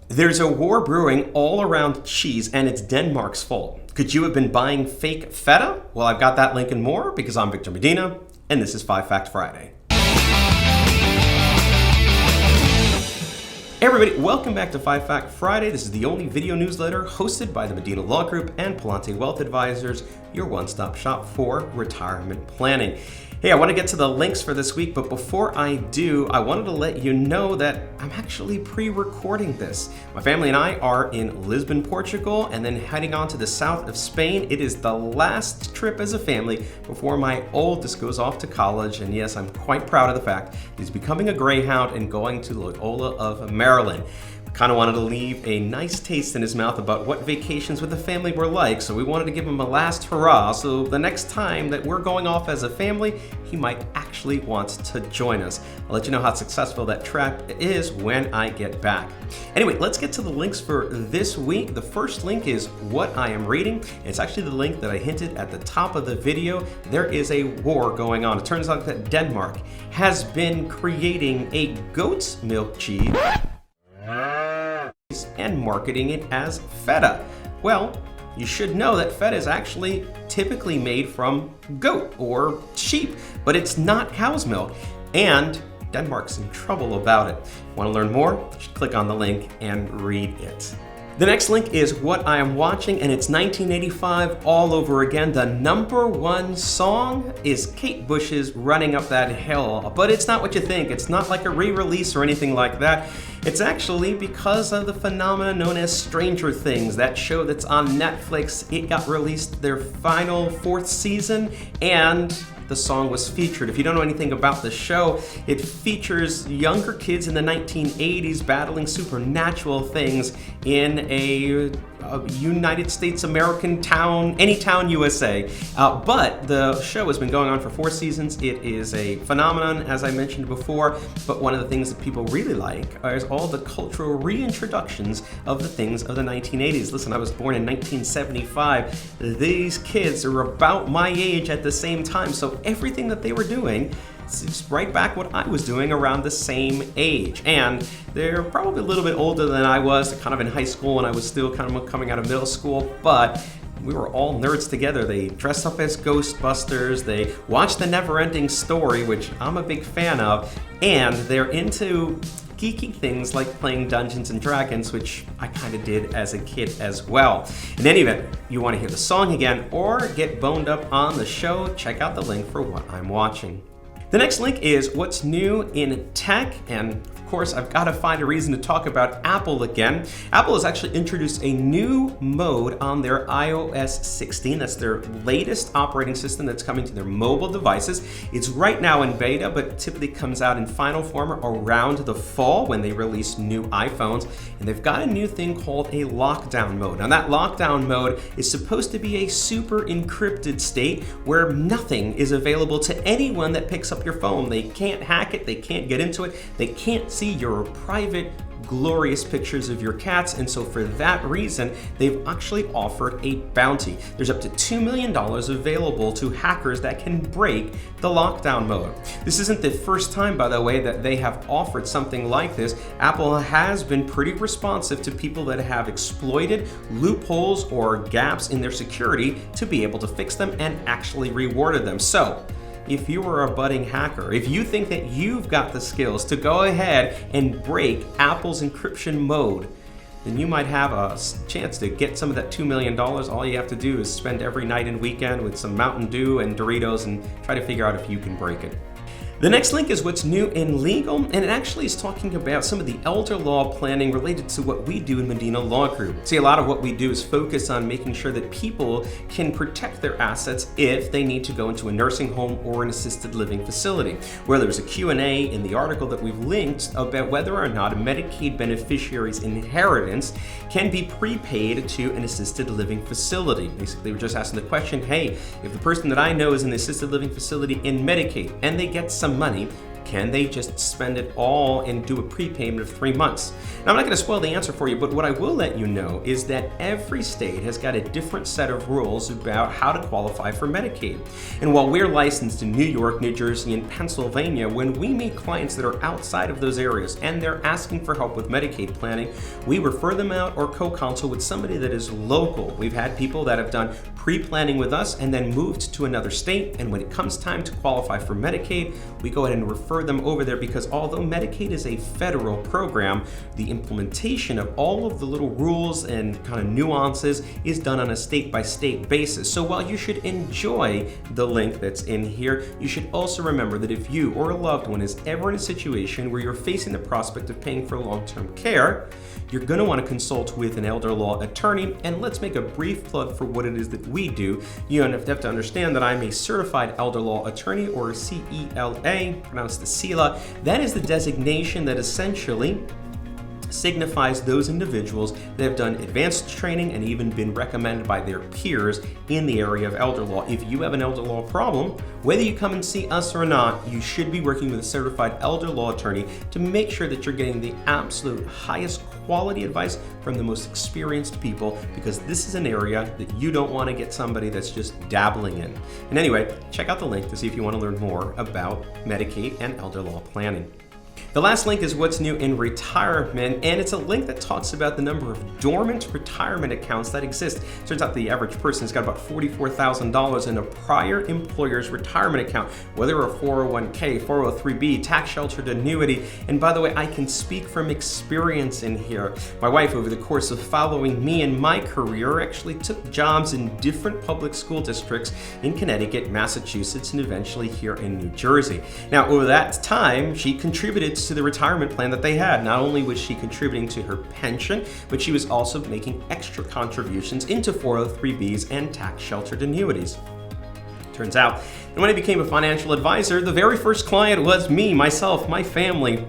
There's a war brewing all around cheese, and it's Denmark's fault. Could you have been buying fake feta? Well, I've got that link and more because I'm Victor Medina, and this is 5 Fact Friday. Hey everybody, welcome back to 5 Fact Friday. This is the only video newsletter hosted by the Medina Law Group and Palante Wealth Advisors, your one-stop shop for retirement planning. Hey, I want to get to the links for this week, but before I do, I wanted to let you know that I'm actually pre-recording this. My family and I are in Lisbon, Portugal, and then heading on to the south of Spain. It is the last trip as a family before my oldest goes off to college, and yes, I'm quite proud of the fact he's becoming a Greyhound and going to Loyola of Maryland. Kind of wanted to leave a nice taste in his mouth about what vacations with the family were like, so we wanted to give him a last hurrah, so the next time that we're going off as a family, he might actually want to join us. I'll let you know how successful that trip is when I get back. Anyway, let's get to the links for this week. The first link is what I am reading. It's actually the link that I hinted at the top of the video. There is a war going on. It turns out that Denmark has been creating a goat's milk cheese and marketing it as feta. Well, you should know that feta is actually typically made from goat or sheep, but it's not cow's milk, and Denmark's in trouble about it. Want to learn more? You should click on the link and read it. The next link is what I am watching, and it's 1985 all over again. The number one song is Kate Bush's Running Up That Hill, but it's not what you think. It's not like a re-release or anything like that. It's actually because of the phenomenon known as Stranger Things, that show that's on Netflix. It got released their final 4th season, and the song was featured. If you don't know anything about the show, it features younger kids in the 1980s battling supernatural things in a United States American town, any town USA. But the show has been going on for 4 seasons. It is a phenomenon, as I mentioned before, but one of the things that people really like is all the cultural reintroductions of the things of the 1980s. Listen, I was born in 1975. These kids are about my age at the same time, so everything that they were doing, it's right back what I was doing around the same age. And they're probably a little bit older than I was, kind of in high school when I was still kind of coming out of middle school, but we were all nerds together. They dressed up as Ghostbusters, they watched The Never-Ending Story, which I'm a big fan of, and they're into geeky things like playing Dungeons and Dragons, which I kind of did as a kid as well. In any event, you want to hear the song again or get boned up on the show, check out the link for what I'm watching. The next link is what's new in tech, and of course I've got to find a reason to talk about Apple again. Apple has actually introduced a new mode on their iOS 16. That's their latest operating system that's coming to their mobile devices. It's right now in beta, but typically comes out in final form around the fall when they release new iPhones. And they've got a new thing called a lockdown mode. Now that lockdown mode is supposed to be a super encrypted state where nothing is available to anyone that picks up your phone. They can't hack it, they can't get into it, they can't see your private glorious pictures of your cats, and so for that reason they've actually offered a bounty. There's up to $2 million available to hackers that can break the lockdown mode. This isn't the first time, by the way, that they have offered something like this. Apple has been pretty responsive to people that have exploited loopholes or gaps in their security to be able to fix them and actually rewarded them. So if you are a budding hacker, if you think that you've got the skills to go ahead and break Apple's encryption mode, then you might have a chance to get some of that $2 million. All you have to do is spend every night and weekend with some Mountain Dew and Doritos and try to figure out if you can break it. The next link is what's new in legal, and it actually is talking about some of the elder law planning related to what we do in Medina Law Group. See, a lot of what we do is focus on making sure that people can protect their assets if they need to go into a nursing home or an assisted living facility. Where there's a Q&A in the article that we've linked about whether or not a Medicaid beneficiary's inheritance can be prepaid to an assisted living facility. Basically, we're just asking the question, hey, if the person that I know is in the assisted living facility in Medicaid and they get some money, Can they just spend it all and do a prepayment of 3 months? Now, I'm not going to spoil the answer for you, but what I will let you know is that every state has got a different set of rules about how to qualify for Medicaid. And while we're licensed in New York, New Jersey, and Pennsylvania, when we meet clients that are outside of those areas and they're asking for help with Medicaid planning, we refer them out or co-counsel with somebody that is local. We've had people that have done pre-planning with us and then moved to another state, and when it comes time to qualify for Medicaid, we go ahead and refer them over there, because although Medicaid is a federal program, the implementation of all of the little rules and kind of nuances is done on a state-by-state basis. So while you should enjoy the link that's in here, you should also remember that if you or a loved one is ever in a situation where you're facing the prospect of paying for long-term care, you're going to want to consult with an elder law attorney. And let's make a brief plug for what it is that we do. You have to understand that I'm a certified elder law attorney, or CELA, pronounced the CELA. That is the designation that essentially signifies those individuals that have done advanced training and even been recommended by their peers in the area of elder law. If you have an elder law problem, whether you come and see us or not, you should be working with a certified elder law attorney to make sure that you're getting the absolute highest quality advice from the most experienced people, because this is an area that you don't want to get somebody that's just dabbling in. And anyway, check out the link to see if you want to learn more about Medicaid and elder law planning. The last link is what's new in retirement, and it's a link that talks about the number of dormant retirement accounts that exist. Turns out the average person's got about $44,000 in a prior employer's retirement account, whether a 401k, 403b, tax-sheltered annuity. And by the way, I can speak from experience in here. My wife, over the course of following me in my career, actually took jobs in different public school districts in Connecticut, Massachusetts, and eventually here in New Jersey. Now, over that time, she contributed to the retirement plan that they had. Not only was she contributing to her pension, but she was also making extra contributions into 403bs and tax-sheltered annuities. Turns out that when I became a financial advisor, the very first client was me, myself, my family.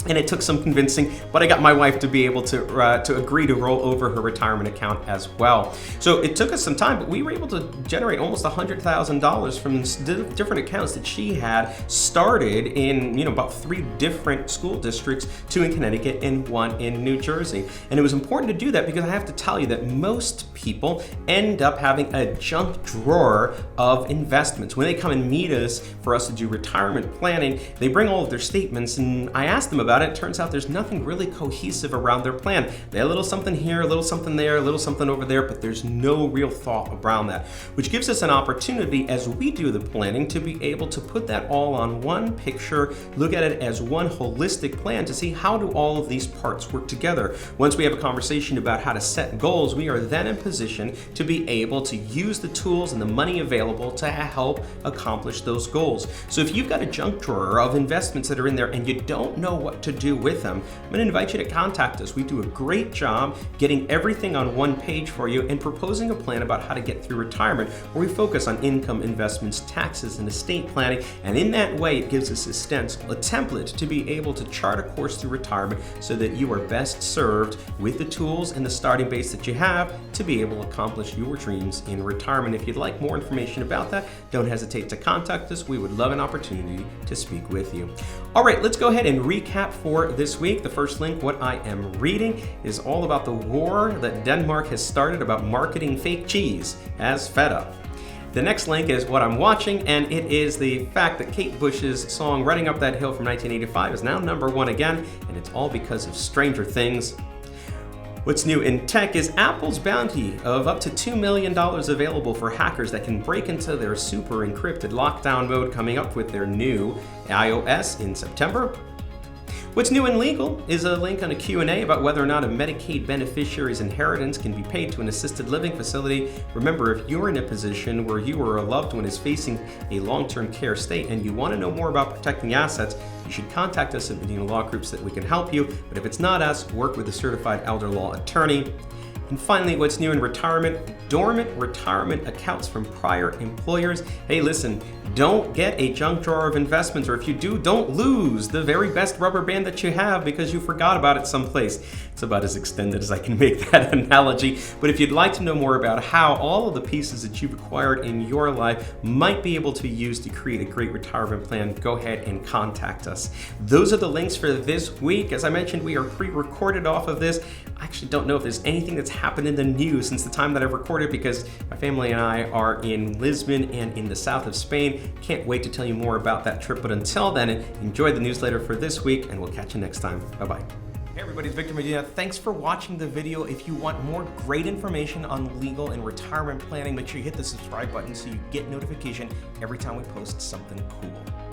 And it took some convincing, but I got my wife to be able to agree to roll over her retirement account as well. So it took us some time, but we were able to generate almost $100,000 from different accounts that she had started in, about 3 different school districts, 2 in Connecticut and 1 in New Jersey. And it was important to do that because I have to tell you that most people end up having a junk drawer of investments. When they come and meet us for us to do retirement planning, they bring all of their statements, and I ask them about it. It turns out there's nothing really cohesive around their plan. They have a little something here, a little something there, a little something over there, but there's no real thought around that, which gives us an opportunity as we do the planning to be able to put that all on one picture, look at it as one holistic plan to see how do all of these parts work together. Once we have a conversation about how to set goals, we are then in position to be able to use the tools and the money available to help accomplish those goals. So if you've got a junk drawer of investments that are in there and you don't know what to do with them, I'm going to invite you to contact us. We do a great job getting everything on one page for you and proposing a plan about how to get through retirement, where we focus on income, investments, taxes, and estate planning. And in that way, it gives us a stencil, a template to be able to chart a course through retirement so that you are best served with the tools and the starting base that you have to be able to accomplish your dreams in retirement. If you'd like more information about that, don't hesitate to contact us. We would love an opportunity to speak with you. All right, let's go ahead and recap for this week. The first link, what I am reading, is all about the war that Denmark has started about marketing fake cheese as feta. The next link is what I'm watching, and it is the fact that Kate Bush's song Running Up That Hill from 1985 is now #1 again, and it's all because of Stranger Things. What's new in tech is Apple's bounty of up to $2 million available for hackers that can break into their super encrypted lockdown mode, coming up with their new iOS in September. What's new in legal is a link on a Q&A about whether or not a Medicaid beneficiary's inheritance can be paid to an assisted living facility. Remember, if you're in a position where you or a loved one is facing a long-term care state and you want to know more about protecting assets, you should contact us at Medina Law Group so that we can help you. But if it's not us, work with a certified elder law attorney. And finally, what's new in retirement? Dormant retirement accounts from prior employers. Hey, listen, don't get a junk drawer of investments, or if you do, don't lose the very best rubber band that you have because you forgot about it someplace. It's about as extended as I can make that analogy, but if you'd like to know more about how all of the pieces that you've acquired in your life might be able to be used to create a great retirement plan, go ahead and contact us. Those are the links for this week. As I mentioned, we are pre-recorded off of this. I actually don't know if there's anything that's happened in the news since the time that I've recorded because my family and I are in Lisbon and in the south of Spain. Can't wait to tell you more about that trip, but until then, enjoy the newsletter for this week and we'll catch you next time. Bye-bye. Hey everybody, it's Victor Medina. Thanks for watching the video. If you want more great information on legal and retirement planning, make sure you hit the subscribe button so you get notification every time we post something cool.